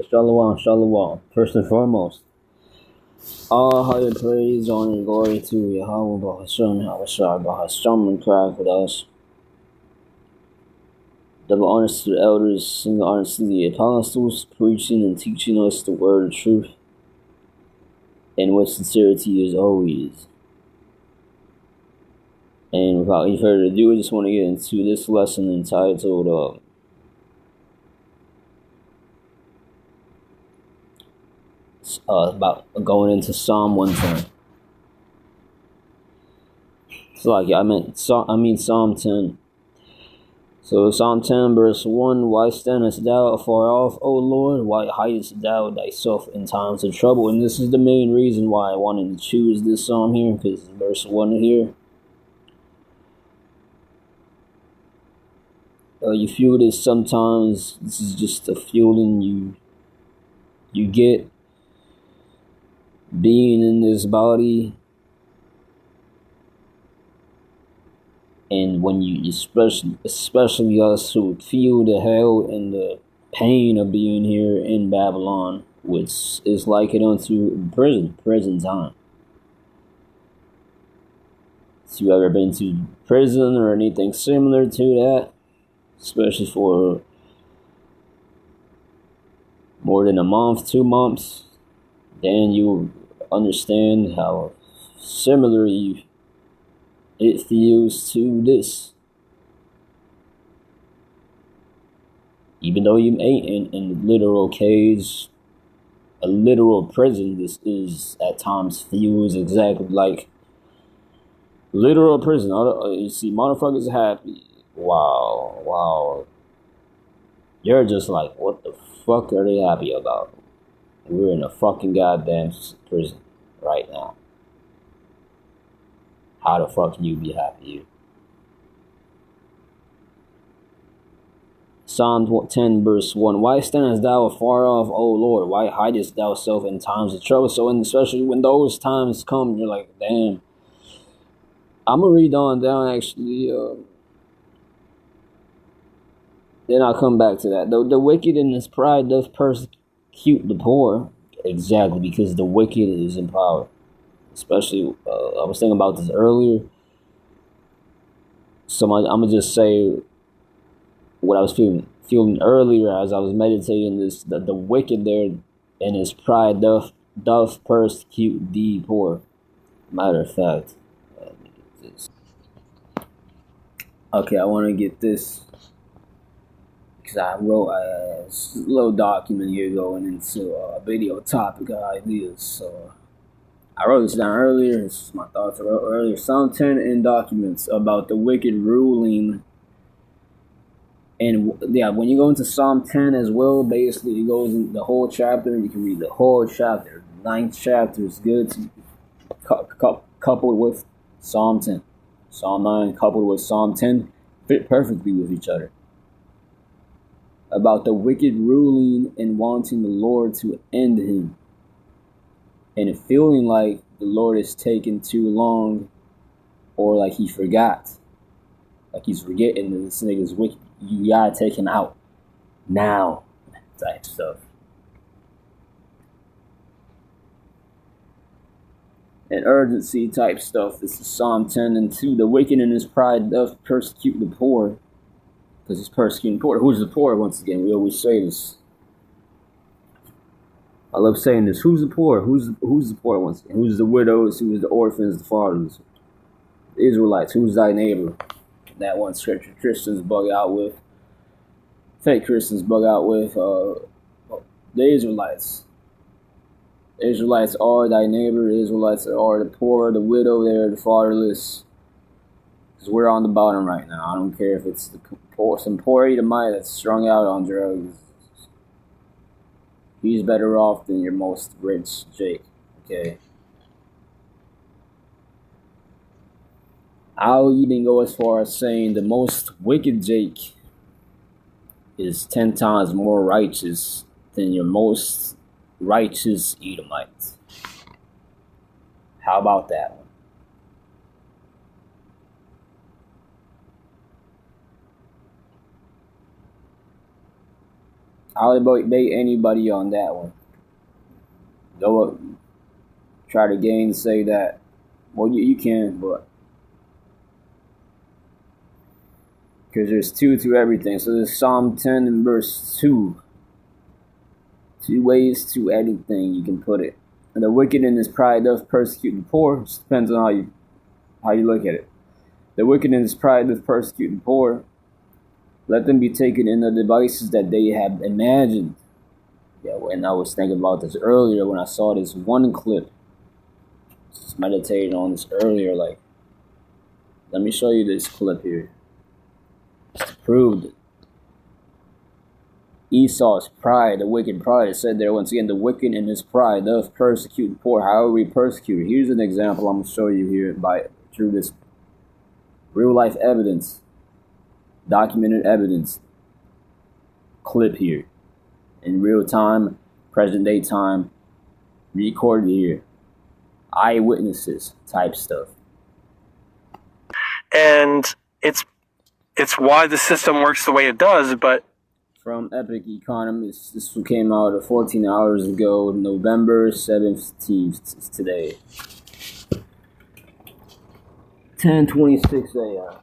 Shalom, shalom. First and foremost, all higher praise, honor, and glory to Yahweh, Bahashem, Habashah, Bahashem, and cry with us. Double honors to the elders, single honors to the apostles, preaching and teaching us the word of truth, and with sincerity as always. And without any further ado, I just want to get into this lesson entitled, about going into Psalm 110. So I mean Psalm 10. So Psalm 10 verse 1, why standest thou afar off, O Lord? Why hidest thou thyself in times of trouble? And this is the main reason why I wanted to choose this psalm here, because verse 1 here. You feel this sometimes. This is just a feeling you get being in this body. And when you, especially us who feel the hell and the pain of being here in Babylon, which is likened unto prison time. If you ever been to prison or anything similar to that, especially for more than a month, 2 months, then you understand how similar it feels to this. Even though you ain't in a literal cage, a literal prison, this is at times feels exactly like literal prison. You see motherfuckers happy. Wow. You're just like, what the fuck are they happy about? We're in a fucking goddamn prison right now. How the fuck can you be happy? Psalm 10 verse 1. Why standest thou afar off, O Lord? Why hidest thou self in times of trouble? So especially when those times come, you're like, damn. I'm going to read on down actually. Then I'll come back to that. The wicked in his pride doth persecute the poor. Exactly, because the wicked is in power. Especially, I was thinking about this earlier. So I'm going to just say what I was feeling earlier as I was meditating this. The wicked there in his pride doth persecute the poor. Matter of fact. Okay, I want to get this. Because I wrote a little document here going into a video topic ideas. So I wrote this down earlier. This is my thoughts I wrote earlier. Psalm 10 in documents about the wicked ruling. And yeah, when you go into Psalm 10 as well, basically it goes in the whole chapter. You can read the whole chapter. 9th chapter is good to coupled with Psalm 10. Psalm 9 coupled with Psalm 10 fit perfectly with each other. About the wicked ruling and wanting the Lord to end him. And it feeling like the Lord is taking too long, or like he forgot. Like he's forgetting that this nigga's wicked. You gotta take him out now, type stuff. And urgency type stuff. This is Psalm 10 and 2. The wicked in his pride doth persecute the poor. Because he's persecuting the poor. Who's the poor? Once again, we always say this. I love saying this. Who's the poor? Who's the poor once again? Who's the widows? Who's the orphans? The fatherless? The Israelites. Who's thy neighbor? That one scripture Christians bug out with. Fake Christians bug out with. The Israelites. The Israelites are thy neighbor. The Israelites are the poor, the widow, they're the fatherless. Because we're on the bottom right now. I don't care if it's some poor Edomite that's strung out on drugs. He's better off than your most rich Jake. Okay. I'll even go as far as saying the most wicked Jake is 10 times more righteous than your most righteous Edomite. How about that one? I'll debate anybody on that one. Don't try to gainsay that. Well, you can, but because there's two to everything. So there's Psalm 10 and verse 2. Two ways to anything you can put it. And the wicked in his pride doth persecute the poor. It depends on how you look at it. The wicked in his pride doth persecute the poor. Let them be taken in the devices that they have imagined. Yeah, when I was thinking about this earlier, when I saw this one clip, just meditating on this earlier, like, let me show you this clip here. Just to prove it. Esau's pride, the wicked pride, it said there once again, the wicked in his pride doth persecute the poor. How are we persecuted? Here's an example I'm going to show you here through this real life evidence, documented evidence clip here. In real time, present day time, recorded here. Eyewitnesses type stuff. And it's why the system works the way it does, but from Epic Economist, this came out 14 hours ago, November 17th today. 10:26 a.m.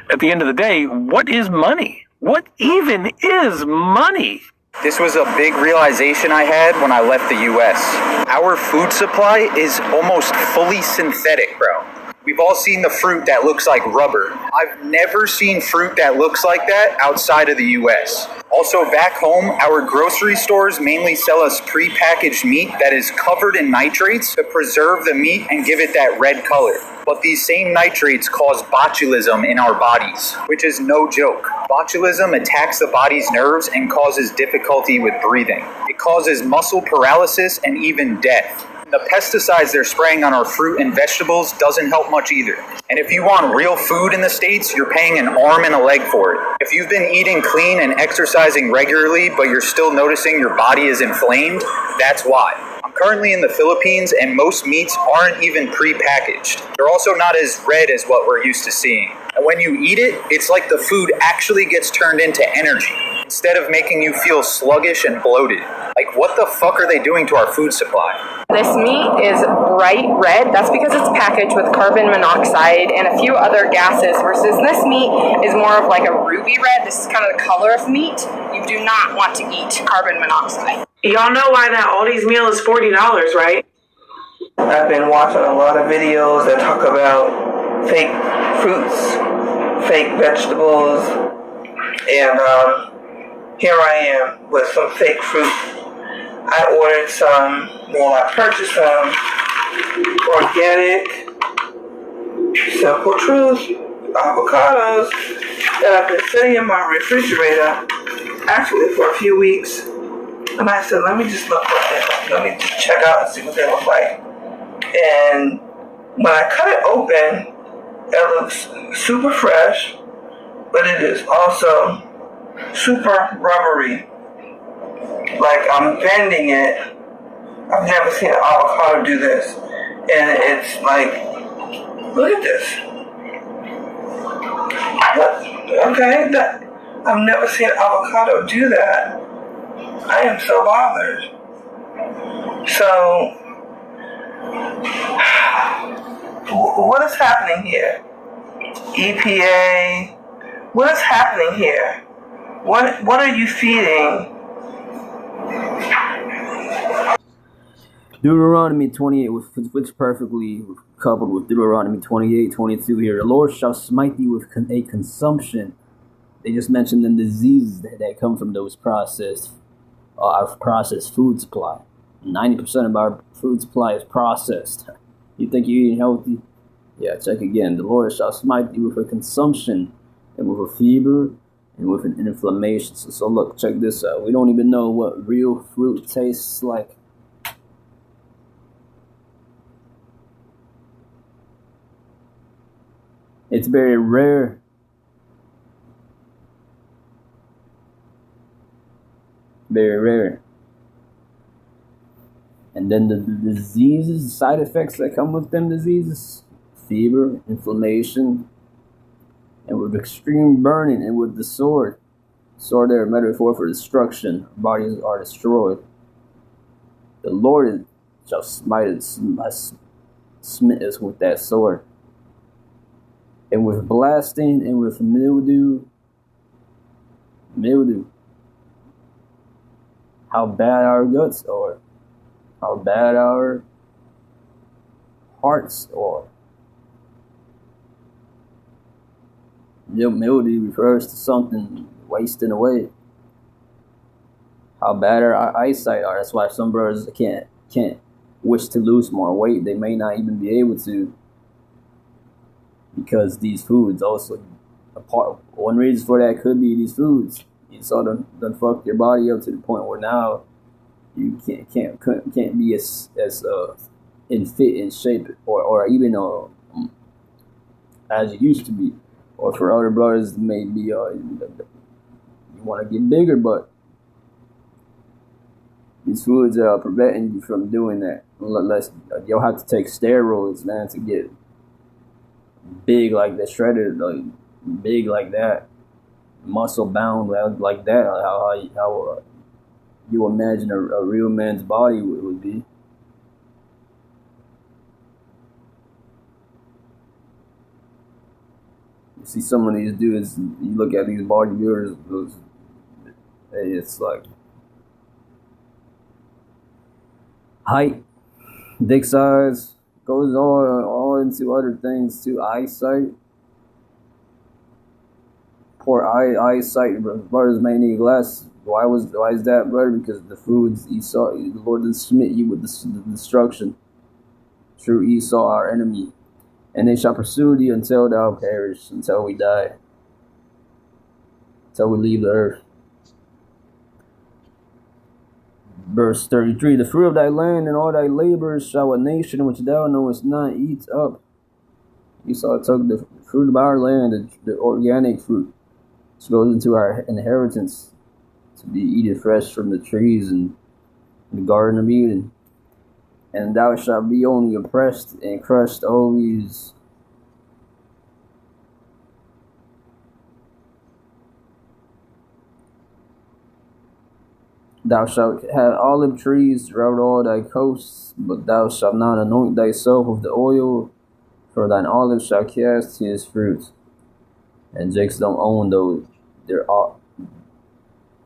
At the end of the day, what is money? What even is money? This was a big realization I had when I left the US. Our food supply is almost fully synthetic, bro. We've all seen the fruit that looks like rubber. I've never seen fruit that looks like that outside of the US. Also, back home, our grocery stores mainly sell us prepackaged meat that is covered in nitrates to preserve the meat and give it that red color. But these same nitrates cause botulism in our bodies, which is no joke. Botulism attacks the body's nerves and causes difficulty with breathing. It causes muscle paralysis and even death. The pesticides they're spraying on our fruit and vegetables doesn't help much either. And if you want real food in the States, you're paying an arm and a leg for it. If you've been eating clean and exercising regularly, but you're still noticing your body is inflamed, that's why. I'm currently in the Philippines, and most meats aren't even pre-packaged. They're also not as red as what we're used to seeing. And when you eat it, it's like the food actually gets turned into energy, instead of making you feel sluggish and bloated. Like, what the fuck are they doing to our food supply? This meat is bright red. That's because it's packaged with carbon monoxide and a few other gases, versus this meat is more of like a ruby red. This is kind of the color of meat. You do not want to eat carbon monoxide. Y'all know why that Aldi's meal is $40, right? I've been watching a lot of videos that talk about fake fruits, fake vegetables, and here I am with some fake fruit. I ordered some, I purchased some organic, Simple Truth avocados that I've been sitting in my refrigerator actually for a few weeks. And I said, let me just look what they look. Let me just check out and see what they look like. And when I cut it open, it looks super fresh, but it is also super rubbery. Like I'm bending it. I've never seen an avocado do this. And it's like, look at this. Okay, I've never seen an avocado do that. I am so bothered. So, what is happening here? EPA, what is happening here? What are you feeding? Deuteronomy 28, which perfectly coupled with Deuteronomy 28:22 here. The Lord shall smite thee with a consumption. They just mentioned the diseases that come from those our processed food supply. 90% of our food supply is processed. You think you're eating healthy? Yeah, check again. The Lord shall smite thee with a consumption and with a fever and with an inflammation. So look, check this out. We don't even know what real fruit tastes like. It's very rare. Very rare. And then the diseases, the side effects that come with them diseases, fever, inflammation, and with extreme burning, and with the sword. Sword there, metaphor for destruction. Bodies are destroyed. The Lord shall smite us with that sword. And with blasting and with mildew. How bad our guts are. How bad our hearts are. Mildew refers to something wasting away. How bad our eyesight are. That's why some brothers can't wish to lose more weight. They may not even be able to, because these foods also one reason for that could be these foods. You saw them fuck your body up to the point where now you can't be as in fit in shape or even as you used to be. Or for other brothers, maybe you want to get bigger, but these foods are preventing you from doing that. Unless you'll have to take steroids, man, to get big like that, shredded, like big like that, muscle bound like that. How you imagine a real man's body would be. You see some of these dudes, you look at these bodybuilders, it's like height, dick size, goes all into other things too. Eyesight, poor eyesight. Brothers may need glasses. Why is that, brother? Because the foods Esau, the Lord did smite you with the destruction through Esau, our enemy. And they shall pursue thee until thou perish, until we die, until we leave the earth. Verse 33, the fruit of thy land and all thy labors shall a nation which thou knowest not eat up. Esau took the fruit of our land, the organic fruit, which goes into our inheritance, to be eaten fresh from the trees and the Garden of Eden. And thou shalt be only oppressed and crushed always. Thou shalt have olive trees throughout all thy coasts, but thou shalt not anoint thyself with the oil, for thine olive shall cast his fruit. And Jakes don't own those.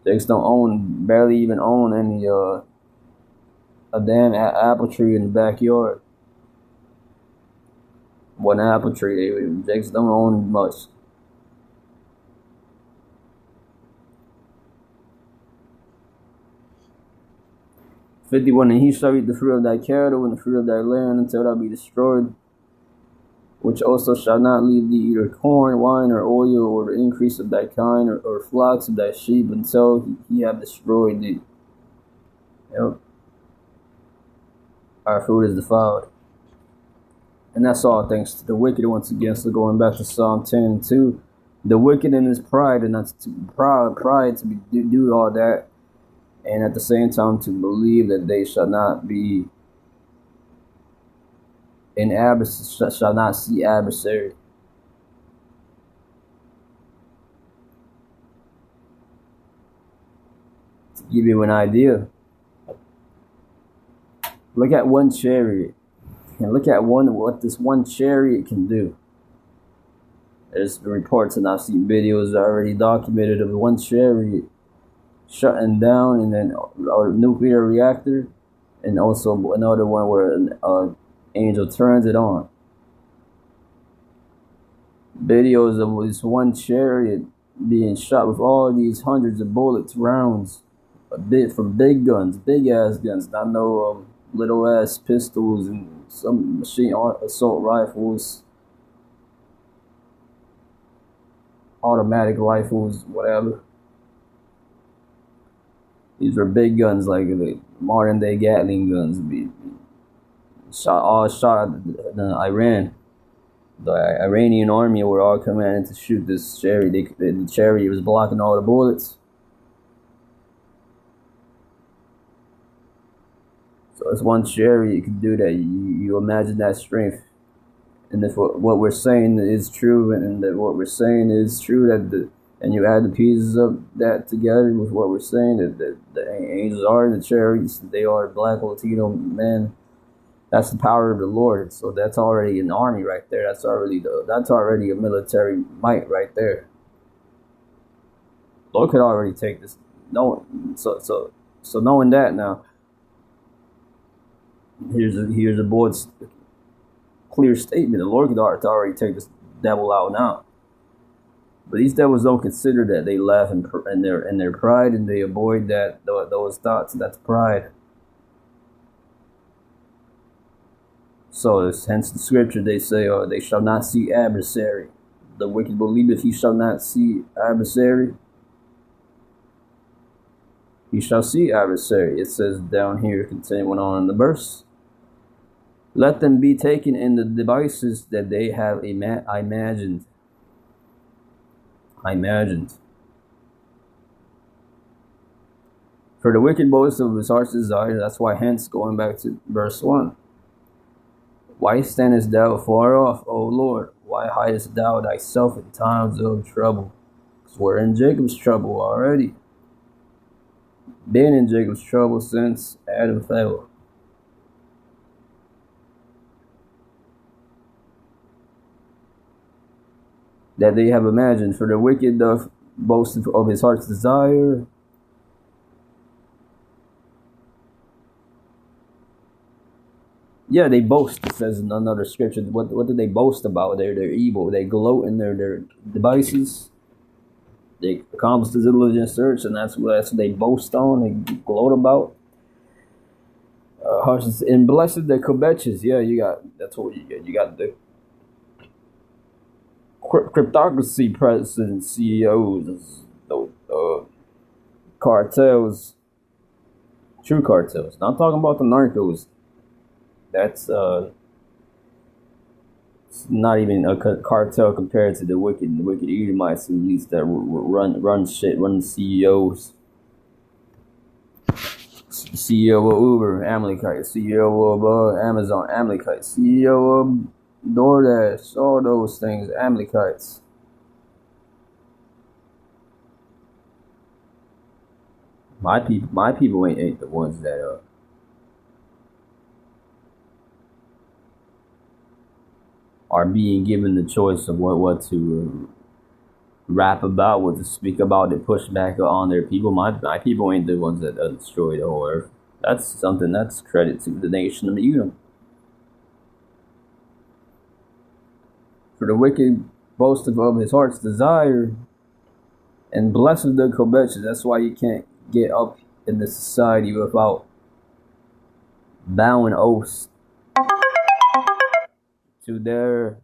Jakes barely even own any a damn apple tree in the backyard. One apple tree. Jakes don't own much. "51 And he shall eat the fruit of thy cattle and the fruit of thy land until thou be destroyed, which also shall not leave thee either corn, wine, or oil, or the increase of thy kind, or flocks of thy sheep, until he have destroyed thee." Yep. Our food is defiled. And that's all thanks to the wicked once again. So going back to Psalm 10 and 2, the wicked in his pride, and that's pride to do all that, and at the same time to believe that they shall not be shall not see adversary. To give you an idea, look at one chariot, and look at what this one chariot can do. There's reports, and I've seen videos already documented of one chariot shutting down and then a nuclear reactor, and also another one where an angel turns it on. Videos of this one chariot being shot with all these hundreds of bullets, rounds, a bit from big guns, big ass guns, not no little ass pistols and some machine assault rifles, automatic rifles, whatever. These were big guns, like the modern day Gatling guns. Shot in Iran. The Iranian army were all commanded to shoot this chariot. The chariot was blocking all the bullets. So it's one chariot can do that. You imagine that strength. And if what we're saying is true, and that what we're saying is true, that And you add the pieces of that together with what we're saying, that the angels are in the chariots, they are black Latino men. That's the power of the Lord. So that's already an army right there. That's already a military might right there. Lord could already take this. No, so knowing that now, here's a board's clear statement. The Lord could already take this devil out now. But these devils don't consider that. They laugh in their pride, and they avoid those thoughts. That's pride. So hence the scripture they say, they shall not see adversary. The wicked believeth he shall not see adversary. He shall see adversary. It says down here, continuing on in the verse. Let them be taken in the devices that they have imagined. For the wicked boast of his heart's desire. That's why, hence, going back to verse 1. Why standest thou far off, O Lord? Why hidest thou thyself in times of trouble? Because we're in Jacob's trouble already. Been in Jacob's trouble since Adam fell. That they have imagined. For the wicked doth boast of his heart's desire. Yeah, they boast. It says in another scripture. What do they boast about? They're evil. They gloat in their devices. They accomplish the diligent search, and that's what they boast on. They gloat about. And blessed the covetous. Yeah, that's what you get. You got the cryptocracy presidents, CEOs, cartels, true cartels. Not talking about the narcos. That's it's not even a cartel compared to the wicked Edomites, at least, that run shit, run CEOs. CEO of Uber, Amalekite. CEO of Amazon, Amalekite. CEO of DoorDash, all those things, Amalekites. My people ain't the ones that are being given the choice of what to rap about, what to speak about, to push back on their people. My people ain't the ones that destroy the whole earth. That's something that's credit to the nation of Edom. For the wicked boasteth of his heart's desire, and blessed the covetous. That's why you can't get up in this society without bowing oaths to their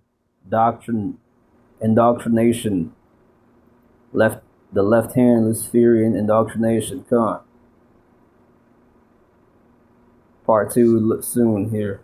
indoctrination, the left-hand Luciferian indoctrination. Come on. Part 2 soon here.